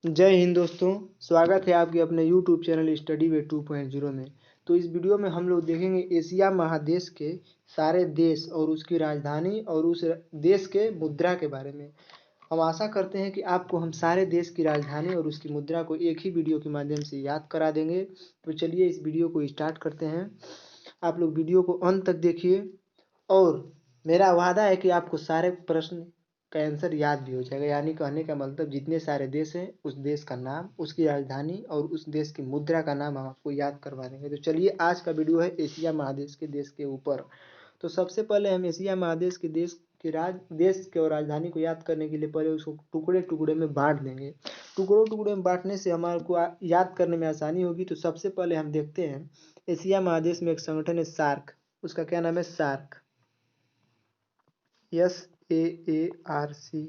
जय हिंद दोस्तों। स्वागत है आपके अपने YouTube चैनल स्टडी वे 2.0 में। तो इस वीडियो में हम लोग देखेंगे एशिया महादेश के सारे देश और उसकी राजधानी और उस देश के मुद्रा के बारे में। हम आशा करते हैं कि आपको हम सारे देश की राजधानी और उसकी मुद्रा को एक ही वीडियो के माध्यम से याद करा देंगे। तो चलिए इस वीडियो को स्टार्ट करते हैं। आप लोग वीडियो को अंत तक देखिए और मेरा वादा है कि आपको सारे प्रश्न का आंसर याद भी हो जाएगा। यानी कहने का मतलब जितने सारे देश हैं उस देश का नाम, उसकी राजधानी और उस देश की मुद्रा का नाम हम आपको याद करवा देंगे। तो चलिए आज का वीडियो है एशिया महादेश के देश के ऊपर। तो सबसे पहले हम एशिया महादेश के देश के और राजधानी को याद करने के लिए पहले उसको टुकड़े टुकड़े में बांट देंगे। टुकड़ों टुकड़े में बांटने से हमारे को याद करने में आसानी होगी। तो सबसे पहले हम देखते हैं एशिया महादेश में एक संगठन है सार्क। उसका क्या नाम है? सार्क। SAARC।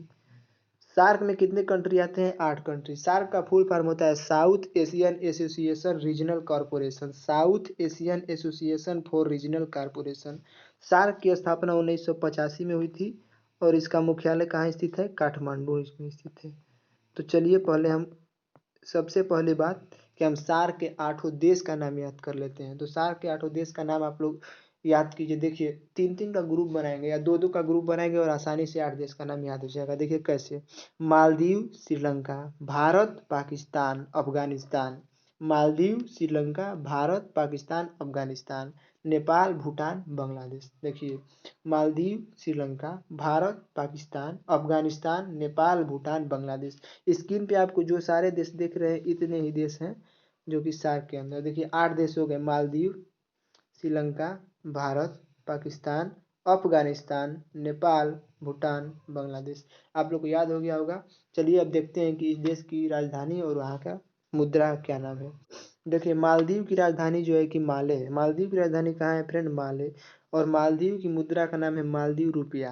सार्क में कितने कंट्री आते हैं? 8 कंट्री। सार्क का फुल फॉर्म होता है South Asian association regional corporation. South Asian association for regional corporation. SAARC की स्थापना 1985 में हुई थी और इसका मुख्यालय कहाँ स्थित है? काठमांडू इसमें स्थित है। तो चलिए पहले हम सबसे पहली बात कि हम सार्क के 8 देश का नाम याद कर लेते हैं। तो सार्क के 8 देश का नाम आप लोग याद कीजिए। देखिए 3-3 का ग्रुप बनाएंगे या 2-2 का ग्रुप बनाएंगे और आसानी से 8 देश का नाम याद हो जाएगा। देखिए कैसे? मालदीव, श्रीलंका, भारत, पाकिस्तान, अफगानिस्तान। मालदीव, श्रीलंका, भारत, पाकिस्तान, अफगानिस्तान, नेपाल, भूटान, बांग्लादेश। देखिए मालदीव, श्रीलंका, भारत, पाकिस्तान, अफगानिस्तान, नेपाल, भूटान, बांग्लादेश। स्क्रीन पे आपको जो सारे देश दिख रहे हैं इतने ही देश हैं जो कि सार्क के अंदर। देखिए 8 देश हो गए: मालदीव, श्रीलंका, भारत, पाकिस्तान, अफगानिस्तान, नेपाल, भूटान, बांग्लादेश। आप लोग को याद हो गया होगा। चलिए अब देखते हैं कि इस देश की राजधानी और वहाँ का मुद्रा क्या नाम है। देखिए मालदीव की राजधानी जो है कि माले है। मालदीव की राजधानी कहाँ है फ्रेंड? माले। और मालदीव की मुद्रा का नाम है मालदीव रुपया।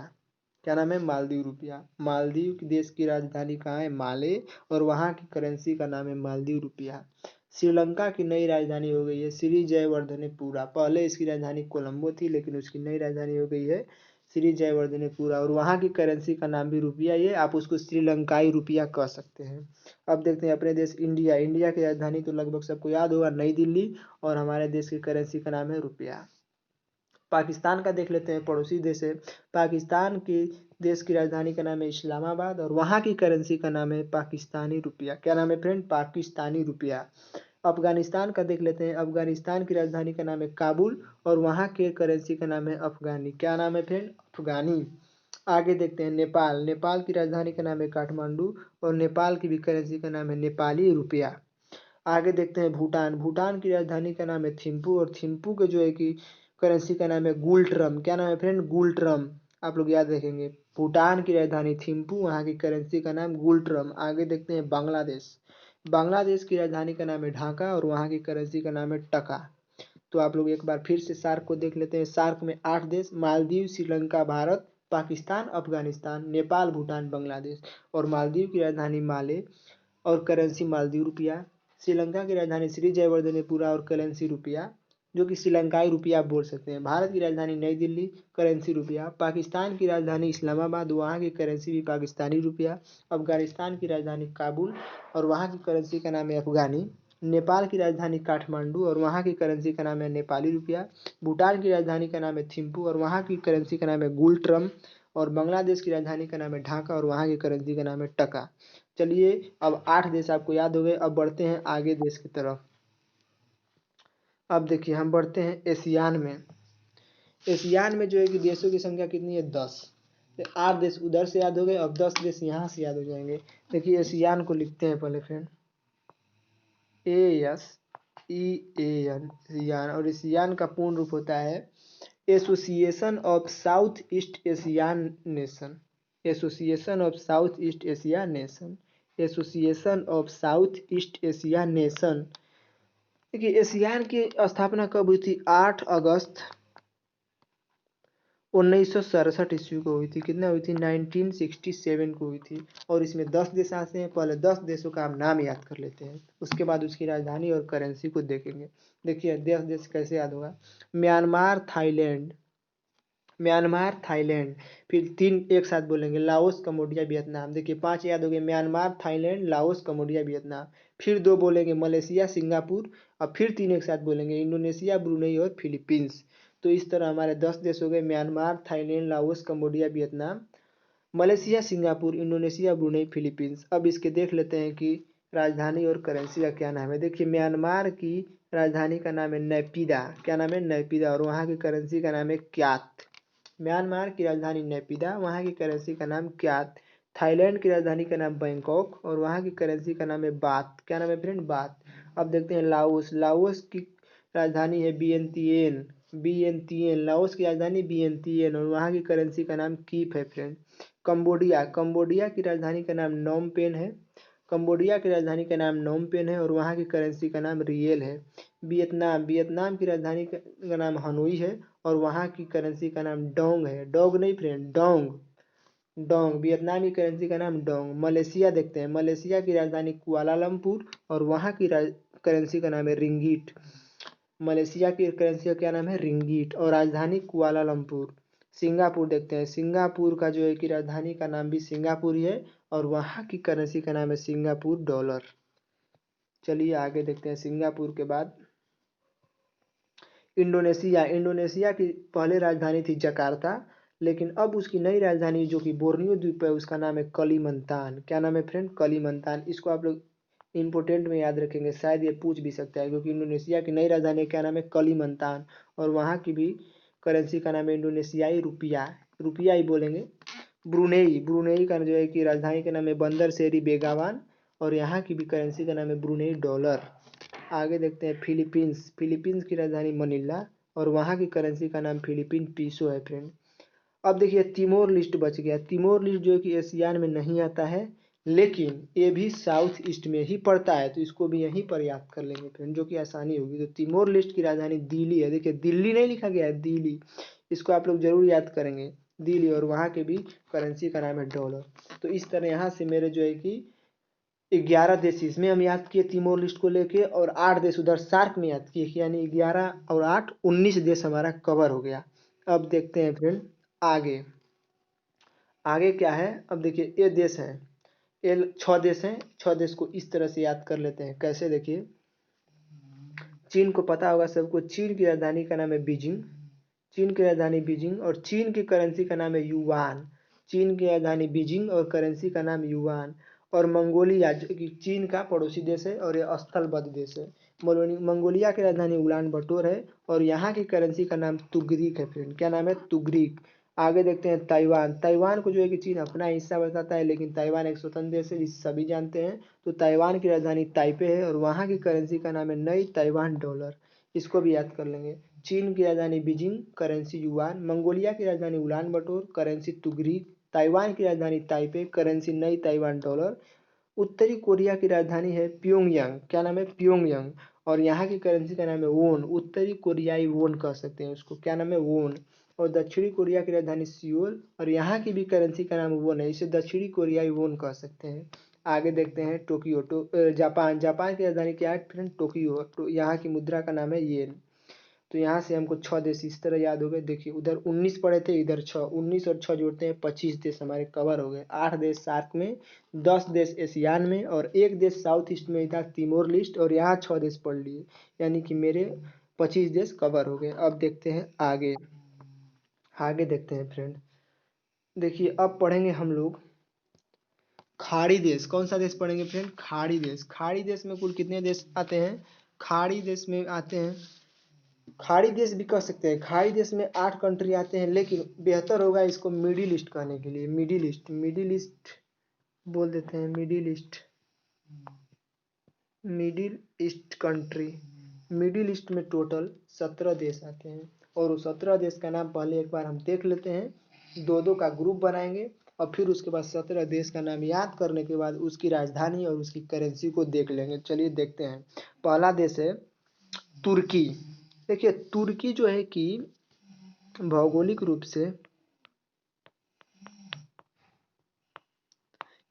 क्या नाम है? मालदीव रुपया। मालदीव की देश की राजधानी कहाँ है? माले। और वहाँ की करेंसी का नाम है मालदीव रुपया। श्रीलंका की नई राजधानी हो गई है श्री जयवर्धनेपुरा। पहले इसकी राजधानी कोलंबो थी लेकिन उसकी नई राजधानी हो गई है श्री जयवर्धनेपुरा और वहाँ की करेंसी का नाम भी रुपया ही है। आप उसको श्रीलंकाई रुपया कह सकते हैं। अब देखते हैं अपने देश इंडिया। इंडिया की राजधानी तो लगभग सबको याद होगा, नई दिल्ली। और हमारे देश की करेंसी का नाम है रुपया। पाकिस्तान का देख लेते हैं, पड़ोसी देश है। पाकिस्तान की देश की राजधानी का नाम है इस्लामाबाद और वहाँ की करेंसी का नाम है पाकिस्तानी रुपया। क्या नाम है फ्रेंड? पाकिस्तानी रुपया। अफगानिस्तान का देख लेते हैं। अफगानिस्तान की राजधानी का नाम है काबुल और वहाँ के करेंसी का नाम है अफगानी। क्या नाम है फ्रेंड? अफगानी। आगे देखते हैं नेपाल। नेपाल की राजधानी का नाम है काठमांडू और नेपाल की भी करेंसी का नाम है नेपाली रुपया। आगे देखते हैं भूटान। भूटान की राजधानी का नाम है थिम्पू और थिम्पू के जो है कि करेंसी का नाम है गुलट्रम। क्या नाम है फ्रेंड? गुलट्रम। आप लोग याद रखेंगे। भूटान की राजधानी थिम्पू, वहाँ की करेंसी का नाम गुलट्रम। आगे देखते हैं बांग्लादेश। बांग्लादेश की राजधानी का नाम है ढाका और वहाँ की करेंसी का नाम है टका। तो आप लोग एक बार फिर से सार्क को देख लेते हैं। सार्क में 8 देश: मालदीव, श्रीलंका, भारत, पाकिस्तान, अफगानिस्तान, नेपाल, भूटान, बांग्लादेश। और मालदीव की राजधानी माले और करेंसी मालदीव रुपया। श्रीलंका की राजधानी श्री जयवर्धनेपुरा और करेंसी रुपया, जो कि श्रीलंकाई रुपया आप बोल सकते हैं। भारत की राजधानी नई दिल्ली, करेंसी रुपया। पाकिस्तान की राजधानी इस्लामाबाद, वहाँ की करेंसी भी पाकिस्तानी रुपया। अफगानिस्तान की राजधानी काबुल और वहाँ की करेंसी का नाम है अफगानी। नेपाल की राजधानी काठमांडू और वहाँ की करेंसी का नाम है नेपाली रुपया। भूटान की राजधानी का नाम है थिम्पू और वहाँ की करेंसी का नाम है गुलट्रम। और बांग्लादेश की राजधानी का नाम है ढाका और वहाँ की करेंसी का नाम है टका। चलिए अब 8 देश आपको याद हो गए। अब बढ़ते हैं आगे देश की तरफ। अब देखिए हम बढ़ते हैं एशियान में। एशियान में जो है कि देशों की संख्या कितनी है? 10। 8 देश उधर से याद हो गए, अब 10 देश यहाँ से याद हो जाएंगे। देखिए एशियान को लिखते हैं पहले फ्रेंड, ASEAN, एशियान। और एशियान का पूर्ण रूप होता है association of South East Asian nation. Association of South East Asia nation. Association of South East Asia nation. देखिए एशियान की स्थापना कब हुई थी? 8 अगस्त 1967 ईस्वी को हुई थी। कितना हुई थी? 1967 को हुई थी। और इसमें 10 देश आते हैं। पहले 10 देशों का हम नाम याद कर लेते हैं, उसके बाद उसकी राजधानी और करेंसी को देखेंगे। देखिए 10 देश कैसे याद होगा। Myanmar, Thailand. Myanmar, Thailand. फिर 3 एक साथ बोलेंगे, लाओस, कंबोडिया, वियतनाम। देखिए 5 याद हो गए, Myanmar, Thailand, Laos, Cambodia, Vietnam. फिर 2 बोलेंगे, मलेशिया, सिंगापुर। और फिर 3 एक साथ बोलेंगे, इंडोनेशिया, ब्रुनई और फिलीपींस। तो इस तरह हमारे 10 देश हो गए, Myanmar, Thailand, Laos, Cambodia, Vietnam, Malaysia, Singapore, Indonesia, Brunei, Philippines. अब इसके देख लेते हैं कि राजधानी और करेंसी का क्या नाम है। देखिए म्यांमार की राजधानी का नाम है नैपीदा। क्या नाम है? नैपीदा। और वहाँ की करेंसी का नाम है क्यात। म्यांमार की राजधानी नैपीदा, वहाँ की करेंसी का नाम क्यात। थाईलैंड की राजधानी का नाम बैंकॉक और वहाँ की करेंसी का नाम है बात। क्या नाम है फ्रेंड? बात। अब देखते हैं लाओस। लाओस की राजधानी है वियंतियन। वियंतियन, लाओस की राजधानी वियंतियन और वहाँ की करेंसी का नाम कीप है फ्रेंड। कंबोडिया, कंबोडिया की राजधानी का नाम नोम पेन है। कंबोडिया की राजधानी का नाम नोम पेन है और वहाँ की करेंसी का नाम रियल है। वियतनाम, वियतनाम की राजधानी का नाम हनोई है और वहाँ की करेंसी का नाम डोंग है। डॉग नहीं फ्रेंड, डोंग। डोंग, वियतनाम की करेंसी का नाम डोंग। मलेशिया देखते हैं, मलेशिया की राजधानी कुआलालंपुर और वहाँ की करेंसी का नाम है रिंगीट। मलेशिया की करेंसी का क्या नाम है? रिंगीट और राजधानी कुआलालंपुर। सिंगापुर देखते हैं, सिंगापुर का जो है कि राजधानी का नाम भी सिंगापुर ही है और वहाँ की करेंसी का नाम है सिंगापुर डॉलर। चलिए आगे देखते हैं। सिंगापुर के बाद इंडोनेशिया। इंडोनेशिया की पहले राजधानी थी जकार्ता, लेकिन अब उसकी नई राजधानी जो कि बोर्नियो द्वीप है उसका नाम है कलिमंतान। क्या नाम है फ्रेंड? कलिमंतान। इसको आप लोग इंपोर्टेंट में याद रखेंगे, शायद ये पूछ भी सकता है, क्योंकि इंडोनेशिया की नई राजधानी क्या नाम है? कलिमंतान और वहाँ की भी करेंसी का नाम है इंडोनेशियाई रुपया। रुपया ही बोलेंगे। ब्रुनेई, ब्रुनेई का जो है कि राजधानी का नाम है बंदर शेरी बेगावान और यहाँ की भी करेंसी का नाम है ब्रुनेई डॉलर। आगे देखते हैं फिलीपींस। फिलीपींस की राजधानी मनीला और वहाँ की करेंसी का नाम फिलीपीन पीसो है फ्रेंड। अब देखिए तिमोर लिस्ट बच गया। तिमोर लिस्ट जो है कि एशियान में नहीं आता है, लेकिन ये भी साउथ ईस्ट में ही पड़ता है, तो इसको भी यहीं पर याद कर लेंगे फ्रेंड, जो कि आसानी होगी। तो तिमोर लिस्ट की राजधानी दिल्ली है। देखिए दिल्ली नहीं लिखा गया है, दिल्ली। इसको आप लोग जरूर याद करेंगे, दिल्ली। और वहाँ के भी करेंसी का नाम है डॉलर। तो इस तरह यहाँ से मेरे जो है कि 11 देश इसमें हम याद किए तिमोर लिस्ट को लेके और 8 देश उधर सार्क में याद किए, यानी 11 और 8 19 देश हमारा कवर हो गया। अब देखते हैं फ्रेंड आगे। आगे क्या है? अब देखिए ये देश है, ये 6 देश हैं। 6 देश को इस तरह से याद कर लेते हैं। कैसे? देखिए चीन को पता होगा सबको, चीन की राजधानी का नाम है बीजिंग। चीन की राजधानी बीजिंग और चीन की करेंसी का नाम है युआन। चीन की राजधानी बीजिंग और करेंसी का नाम युआन। और मंगोलिया जो कि चीन का पड़ोसी देश है और यह स्थलबद्ध देश है। मंगोलिया की राजधानी उलान बटोर है और यहाँ की करेंसी का नाम तुगरीक है फ्रेंड। क्या नाम है? तुगरीक। आगे देखते हैं ताइवान। ताइवान को जो है कि चीन अपना हिस्सा बताता है, लेकिन ताइवान एक स्वतंत्र देश है जिसे सभी जानते हैं। तो ताइवान की राजधानी ताइपे है और वहाँ की करेंसी का नाम है नई ताइवान डॉलर। इसको भी याद कर लेंगे। चीन की राजधानी बीजिंग, करेंसी युआन। मंगोलिया की राजधानी उलान बटोर, करेंसी तुगरीक। ताइवान की राजधानी ताइपे, करेंसी नई ताइवान डॉलर। उत्तरी कोरिया की राजधानी है प्योंगयांग। क्या नाम है? प्योंगयांग। और यहाँ की करेंसी का नाम है वोन। उत्तरी कोरियाई वोन कह सकते हैं उसको। क्या नाम है? वोन। और दक्षिणी कोरिया की राजधानी सियोल और यहाँ की भी करेंसी का नाम वोन है, इसे दक्षिणी कोरियाई वोन कह सकते हैं। आगे देखते हैं टोक्यो। जापान। जापान की राजधानी क्या है फ्रेंड? टोक्यो। तो यहाँ की मुद्रा का नाम है येन। तो यहाँ से हमको 6 देश इस तरह याद हो गए। देखिए उधर 19 पड़े थे, इधर 6। 19 और 6 जोड़ते हैं 25 देश हमारे कवर हो गए। 8 देश सार्क में, 10 देश एशियान में और 1 देश साउथ ईस्ट में था तिमोर लिस्ट और यहाँ 6 देश पढ़ लिए, यानी कि मेरे 25 देश कवर हो गए। अब देखते हैं आगे। आगे देखते हैं फ्रेंड। देखिए अब पढ़ेंगे हम लोग खाड़ी देश। कौन सा देश पढ़ेंगे फ्रेंड? खाड़ी देश। खाड़ी देश में कुल कितने देश आते हैं? खाड़ी देश में आते हैं, खाड़ी देश भी कह सकते हैं, खाड़ी देश में 8 कंट्री आते हैं, लेकिन बेहतर होगा इसको मिडिल ईस्ट कहने के लिए। मिडिल ईस्ट, मिडिल ईस्ट बोल देते हैं, middle east. Middle east country. Middle east में टोटल 17 देश आते हैं और उस 17 देश का नाम पहले एक बार हम देख लेते हैं। 2-2 का ग्रुप बनाएंगे और फिर उसके बाद 17 देश का नाम याद करने के बाद उसकी राजधानी और उसकी करेंसी को देख लेंगे। चलिए देखते हैं। पहला देश है तुर्की। देखिए तुर्की जो है कि भौगोलिक रूप से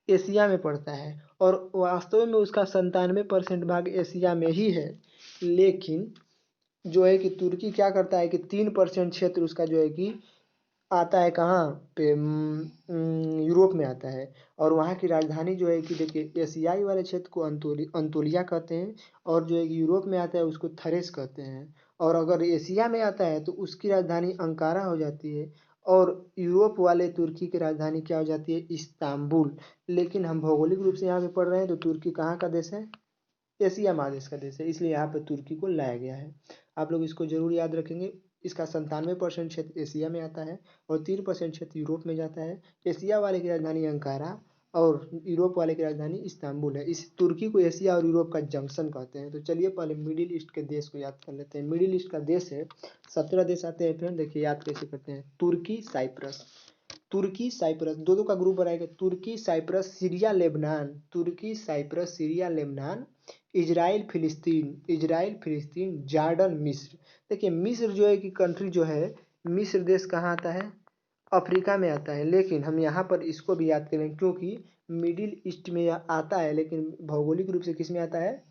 एशिया में पड़ता है और वास्तव में उसका 97% भाग एशिया में ही है, लेकिन जो है कि तुर्की क्या करता है कि 3% क्षेत्र उसका जो है कि आता है कहाँ पे, यूरोप में आता है। और वहाँ की राजधानी जो है कि देखिए एशियाई वाले क्षेत्र को अंतोलिया कहते हैं, और जो है कि यूरोप में आता है उसको थरेस कहते हैं। और अगर एशिया में आता है तो उसकी राजधानी अंकारा हो जाती है, और यूरोप वाले तुर्की की राजधानी क्या हो जाती है, इस्तांबुल। लेकिन हम भौगोलिक रूप से यहाँ पे पढ़ रहे हैं तो तुर्की कहाँ का देश है, एशिया महादेश का देश है, इसलिए यहाँ पे तुर्की को लाया गया है। आप लोग इसको जरूर याद रखेंगे। इसका 97% क्षेत्र एशिया में आता है और 3% क्षेत्र यूरोप में जाता है। एशिया वाले की राजधानी अंकारा और यूरोप वाले की राजधानी इस्तांबुल है। इस तुर्की को एशिया और यूरोप का जंक्शन कहते हैं। तो चलिए पहले मिडिल ईस्ट के देश को याद कर लेते हैं। मिडिल ईस्ट का देश है, 17 देश आते हैं फ्रेंड। देखिए याद कैसे करते हैं, तुर्की साइप्रस, तुर्की साइप्रस, दो दो का ग्रुप बनाएगा, तुर्की साइप्रस सीरिया लेबनान, तुर्की साइप्रस सीरिया लेबनान, इजराइल फिलिस्तीन, इजराइल फिलिस्तीन, जॉर्डन मिस्र। देखिए मिस्र जो है कि कंट्री जो है, मिस्र देश कहाँ आता है, अफ्रीका में आता है। लेकिन हम यहाँ पर इसको भी याद करें क्योंकि मिडिल ईस्ट में आता है, लेकिन भौगोलिक रूप से किस में आता है,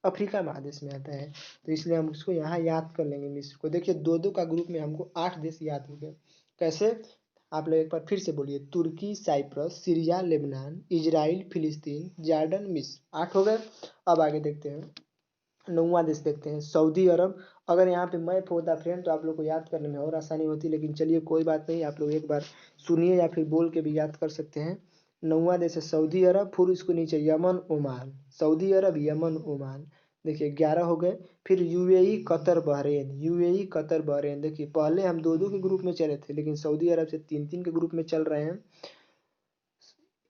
अफ्रीका महादेश में आता है। तो इसलिए हम उसको यहाँ याद कर लेंगे मिस्र को। देखिए दो दो का ग्रुप में हमको 8 देश याद हो गए। कैसे, आप लोग एक बार फिर से बोलिए, तुर्की साइप्रस सीरिया लेबनान इजराइल फिलिस्तीन जॉर्डन मिस्र, 8 हो गए। अब आगे देखते हैं, 9वां देश देखते हैं, सऊदी अरब। अगर यहाँ पे मैप होता फ्रेंड तो आप लोग को याद करने में और आसानी होती, लेकिन चलिए कोई बात नहीं, आप लोग एक बार सुनिए या फिर बोल के भी याद कर सकते हैं। 9वां देश है सऊदी अरब, फिर उसको नीचे Yemen Oman, Saudi Arab Yemen Oman. देखिए 11 हो गए। फिर UAE Qatar Bahrain, UAE Qatar Bahrain. देखिए पहले हम दो दो के ग्रुप में चले थे, लेकिन सऊदी अरब से तीन तीन के ग्रुप में चल रहे हैं।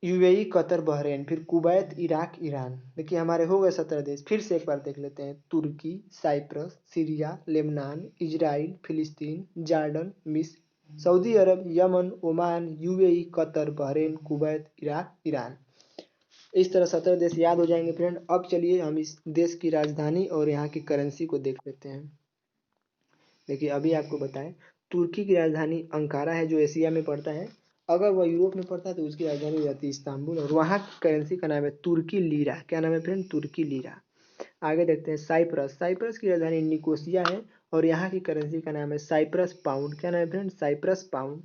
यूएई कतर बहरेन, फिर कुवैत इराक ईरान। देखिए हमारे हो गए 17 देश। फिर से एक बार देख लेते हैं, तुर्की साइप्रस सीरिया लेबनान इजराइल फिलिस्तीन जॉर्डन मिस्र Saudi Arab Yemen Oman UAE Qatar Bahrain Kuwait Iraq Iran. इस तरह 17 देश याद हो जाएंगे फ्रेंड। अब चलिए हम इस देश की राजधानी और यहाँ की करेंसी को देख लेते हैं। देखिए अभी आपको बताएं, तुर्की की राजधानी अंकारा है जो एशिया में पड़ता है। अगर वह यूरोप में पड़ता है तो उसकी राजधानी हो जाती है इस्तांबुल, और वहाँ की करेंसी का नाम है तुर्की लीरा। क्या नाम है फ्रेंड, तुर्की लीरा। आगे देखते हैं साइप्रस, साइप्रस की राजधानी निकोसिया है और यहाँ की करेंसी का नाम है साइप्रस पाउंड। क्या नाम है फ्रेंड, साइप्रस पाउंड।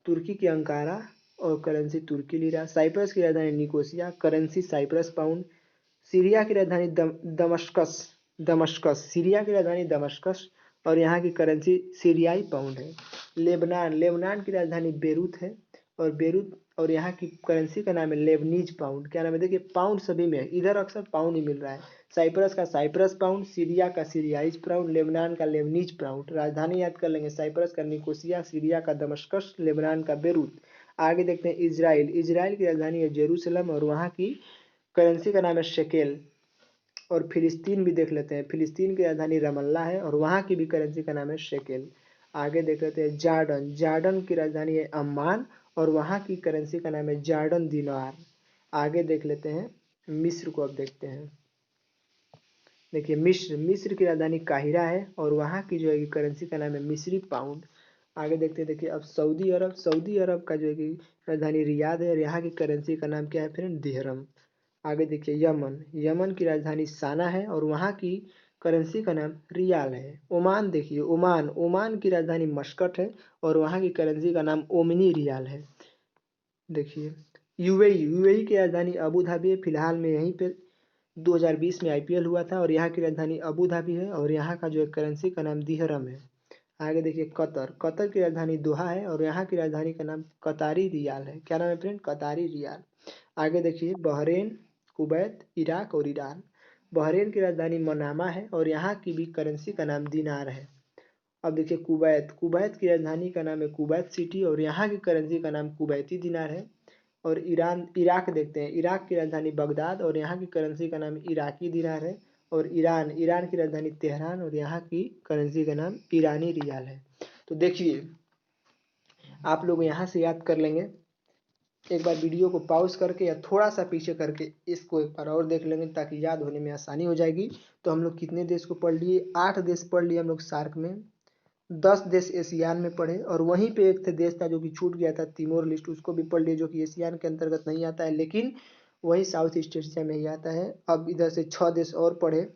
तुर्की की अंकारा और करेंसी तुर्की लीरा। साइप्रस की राजधानी Nicosia, currency Cyprus pound. Syria की राजधानी दमस्कस, दमस्कस सीरिया की राजधानी दमस्कस और यहाँ की करेंसी सीरियाई पाउंड है। लेबनान, लेबनान की राजधानी बेरूत है और बेरूत और यहाँ की करेंसी का नाम है लेबनीज पाउंड। क्या नाम है, देखिए पाउंड सभी में है, इधर अक्सर पाउंड ही मिल रहा है। साइप्रस का साइप्रस पाउंड, सीरिया का सीरियाइज पाउंड, लेबनान का लेबनीज पाउंड। राजधानी याद कर लेंगे, साइप्रस का निकोसिया, सीरिया का दमस्कस, लेबनान का बेरूत। आगे देखते हैं इजराइल, इजराइल की राजधानी है जेरूसलम और वहाँ की करेंसी का नाम है शेकेल। और फिलिस्तीन भी देख लेते हैं, फिलिस्तीन की राजधानी रमल्ला है और वहाँ की भी करेंसी का नाम है शेकेल। आगे देख लेते हैं जॉर्डन, जॉर्डन की राजधानी है अम्मान और वहाँ की करेंसी का नाम है जॉर्डन दिनार। आगे देख लेते हैं मिस्र को, अब देखते हैं। देखिए मिस्र, मिस्र की राजधानी काहिरा है और वहाँ की जो है कि करेंसी का नाम है मिस्री पाउंड। आगे देखते हैं, देखिए अब सऊदी अरब, सऊदी अरब का जो है कि राजधानी रियाद है और यहाँ की करेंसी का नाम क्या है फ्रेंड, दिहरम। आगे देखिए यमन, यमन की राजधानी साना है और वहाँ की करेंसी का नाम रियाल है। ओमान देखिए, ओमान, ओमान की राजधानी मस्कट है और वहाँ की करेंसी का नाम ओमनी रियाल है। देखिए यूएई, यूएई की राजधानी अबू धाबी है। फिलहाल में यहीं पे 2020 में आईपीएल हुआ था और यहाँ की राजधानी अबू धाबी है और यहाँ का जो है करेंसी का नाम दिहरम है। आगे देखिए कतर, कतर की राजधानी दोहा है और यहाँ की राजधानी का नाम कतारी रियाल है। क्या नाम है फ्रेंड, कतारी रियाल। आगे देखिए बहरेन, कुवैत इराक और ईरान। बहरेन की राजधानी मनामा है और यहाँ की भी करेंसी का नाम दिनार है। अब देखिए कुवैत, कुवैत की राजधानी का नाम है कुवैत सिटी और यहाँ की करेंसी का नाम कुवैती दिनार है। और ईरान, इराक देखते हैं, इराक की राजधानी बगदाद और यहाँ की करेंसी का नाम इराकी दिनार है। और ईरान, ईरान की राजधानी तेहरान और यहाँ की करेंसी का नाम ईरानी रियाल है। तो देखिए आप लोग यहाँ से याद कर लेंगे, एक बार वीडियो को पॉज करके या थोड़ा सा पीछे करके इसको एक बार और देख लेंगे ताकि याद होने में आसानी हो जाएगी। तो हम लोग कितने देश को पढ़ लिए, 8 देश पढ़ लिए हम लोग सार्क में, 10 देश एशियान में पढ़े और वहीं पे एक देश था जो कि छूट गया था तिमोर लिस्ट, उसको भी पढ़ लिए जो कि एशियान के अंतर्गत नहीं आता है लेकिन वही साउथ ईस्ट एशिया में ही आता है। अब इधर से 6 देश और पढ़े,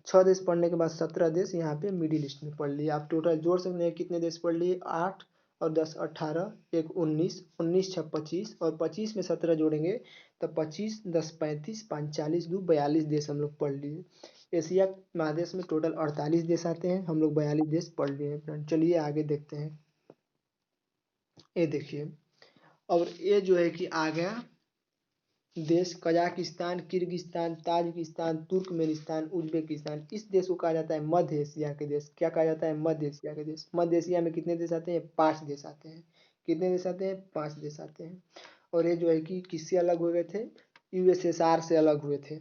6 देश पढ़ने के बाद 17 देश यहाँ पे मिडिल ईस्ट में पढ़ लिए। आप टोटल जोड़ सकते हैं कितने देश पढ़ लिए, 8 और 10 18, एक 19, 19 6 25 और 25 में 17 जोड़ेंगे तो 25 10 35 5 40 2 42 देश हम लोग पढ़ लिए। एशिया महादेश में टोटल 48 देश आते हैं, हम लोग 42 देश पढ़ लिए फ्रेंड। चलिए आगे देखते हैं। ये देखिए, और ये जो है कि आ गया देश Kazakhstan, Kyrgyzstan, Tajikistan, Turkmenistan, Uzbekistan. इस देश को कहा जाता है मध्य एशिया के देश। क्या कहा जाता है? मध्य एशिया के देश। मध्य एशिया में कितने देश आते हैं? 5 देश आते हैं। कितने देश आते हैं? 5 देश आते हैं। और ये जो है कि किससे अलग हो गए थे? यूएसएसआर से अलग हुए थे।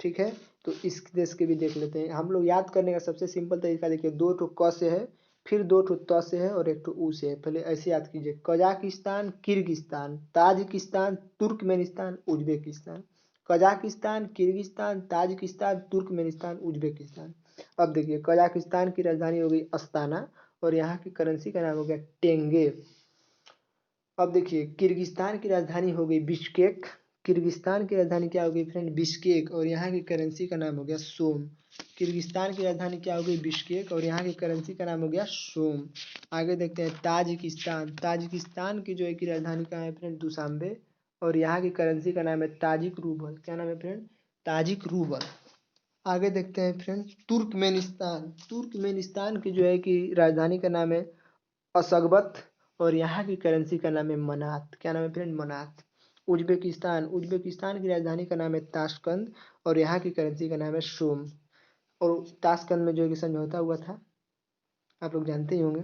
ठीक है, तो इस देश के भी देख लेते हैं। हम लोग याद करने का सबसे सिंपल तरीका देखिए, 2 ठो क से है, फिर 2 ठो त से है और 1 ठो उ से है। पहले ऐसे याद कीजिए, Kazakhstan, Kyrgyzstan, Tajikistan, Turkmenistan, Uzbekistan. Kazakhstan, Kyrgyzstan, Tajikistan, Turkmenistan, Uzbekistan. अब देखिए, कजाकिस्तान की राजधानी हो गई अस्ताना और यहाँ की करेंसी का नाम हो गया टेंगे। अब देखिए, किर्गिस्तान की राजधानी हो गई बिश्केक। किर्गिस्तान की राजधानी क्या हो गई फ्रेंड? बिश्केक और यहाँ की करेंसी का नाम हो गया सोम। किर्गिस्तान की राजधानी क्या हो गई? बिश्केक और यहाँ की करेंसी का नाम हो गया सोम। आगे देखते हैं ताजिकिस्तान। ताजिकिस्तान की जो है कि राजधानी का है फ्रेंड? दुशांबे और यहाँ की करेंसी का नाम है ताजिक रूबल। क्या नाम है फ्रेंड? Tajik rouble. आगे देखते हैं फ्रेंड तुर्कमेनिस्तान। तुर्कमेनिस्तान की जो है कि राजधानी का नाम है असगबत और यहाँ की करेंसी का नाम है मनात। क्या नाम है फ्रेंड? मनात। उज्बेकिस्तान। उज्बेकिस्तान की राजधानी का नाम है ताशकंद और यहाँ की करेंसी का नाम है सोम। और ताशकंद में जो है कि समझौता हुआ था, आप लोग जानते ही होंगे।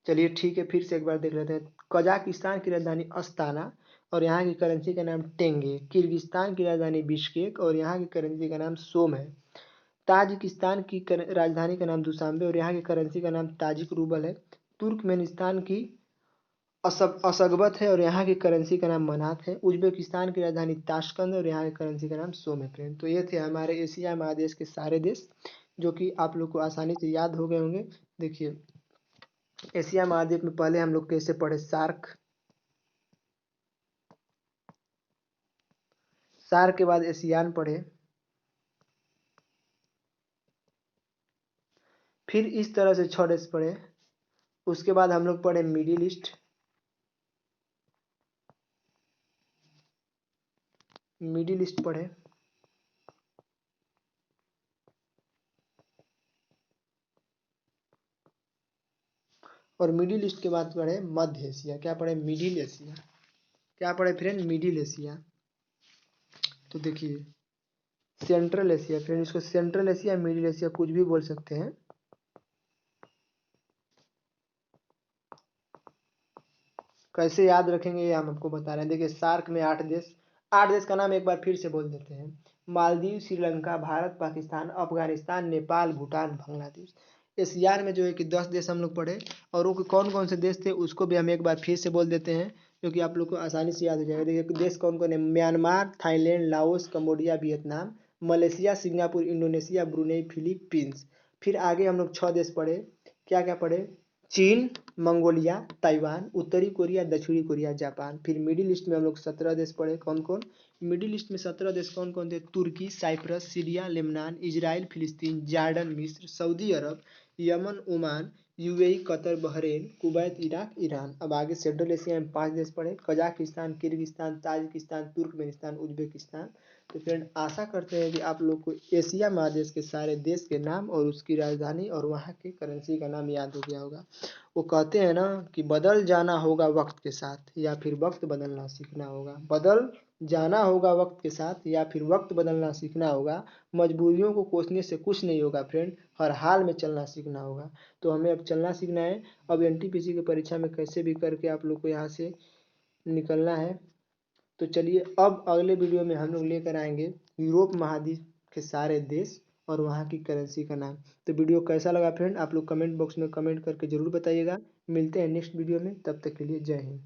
चलिए ठीक है, फिर से एक बार देख लेते हैं। कजाकिस्तान की राजधानी अस्ताना और यहाँ की करेंसी का नाम टेंगे। किर्गिस्तान की राजधानी बिश्केक और यहाँ की करेंसी का नाम सोम है। ताजिकिस्तान की राजधानी का नाम दुशांबे और यहाँ की करेंसी का नाम ताजिक रूबल है। तुर्कमेनिस्तान की असगबत है और यहाँ की करेंसी का नाम मनात है। उज्बेकिस्तान की राजधानी ताशकंद और यहाँ की करेंसी का नाम सोम है फ्रेंड। तो ये थे हमारे एशिया महादेश के सारे देश, जो कि आप लोग को आसानी से याद हो गए होंगे। देखिए, एशिया महाद्वीप में पहले हम लोग कैसे पढ़े? सार्क। सार्क के बाद एशियान पढ़े, फिर इस तरह से 6 देश पढ़े। उसके बाद हम लोग पढ़े मिडिल ईस्ट। मिडिल ईस्ट पढ़े, और मिडिल ईस्ट के बाद पढ़े मध्य एशिया। क्या पढ़े? Middle Asia. क्या पढ़े फ्रेंड? Middle Asia. तो देखिए, सेंट्रल एशिया फ्रेंड, इसको सेंट्रल एशिया, मिडिल एशिया कुछ भी बोल सकते हैं। कैसे याद रखेंगे ये हम आपको बता रहे हैं। देखिए, सार्क में 8 देश। 8 देश का नाम एक बार फिर से बोल देते हैं। मालदीव, श्रीलंका, भारत, पाकिस्तान, अफगानिस्तान, नेपाल, भूटान, बांग्लादेश। एशियान में जो है कि 10 देश हम लोग पढ़े, और वो कौन कौन से देश थे उसको भी हम एक बार फिर से बोल देते हैं, क्योंकि आप लोग को आसानी से याद हो जाएगा। देखिए, देश कौन कौन है? Myanmar, Thailand, Laos, Cambodia, Vietnam, Malaysia, Singapore, Indonesia, Brunei, Philippines. फिर आगे हम लोग 6 देश पढ़े। क्या क्या पढ़े? चीन, मंगोलिया, ताइवान, उत्तरी कोरिया, दक्षिणी कोरिया, जापान। फिर मिडिल ईस्ट में हम लोग 17 देश पढ़े। कौन कौन? मिडिल ईस्ट में 17 देश कौन कौन थे? तुर्की, साइप्रस, सीरिया, लेबनान, इजराइल, फिलिस्तीन, जॉर्डन, मिस्र, Saudi Arab, Yemen, Oman, UAE, Qatar, Bahrain, Kuwait, Iraq, Iran. अब आगे सेंट्रल एशिया में 5 देश पढ़े। Kazakhstan, Kyrgyzstan, Tajikistan, Turkmenistan, Uzbekistan. तो फ्रेंड, आशा करते हैं कि आप लोग को एशिया महादेश के सारे देश के नाम और उसकी राजधानी और वहाँ की करेंसी का नाम याद हो गया होगा। वो कहते हैं ना कि बदल जाना होगा वक्त के साथ या फिर वक्त बदलना सीखना होगा। बदल जाना होगा वक्त के साथ या फिर वक्त बदलना सीखना होगा। मजबूरियों को कोसने से कुछ नहीं होगा फ्रेंड, हर हाल में चलना सीखना होगा। तो हमें अब चलना सीखना है। अब एनटीपीसी की परीक्षा में कैसे भी करके आप लोग को यहाँ से निकलना है। तो चलिए, अब अगले वीडियो में हम लोग लेकर आएंगे यूरोप महाद्वीप के सारे देश और वहाँ की करेंसी का नाम। तो वीडियो कैसा लगा फ्रेंड, आप लोग कमेंट बॉक्स में कमेंट करके जरूर बताइएगा। मिलते हैं नेक्स्ट वीडियो में, तब तक के लिए जय हिंद।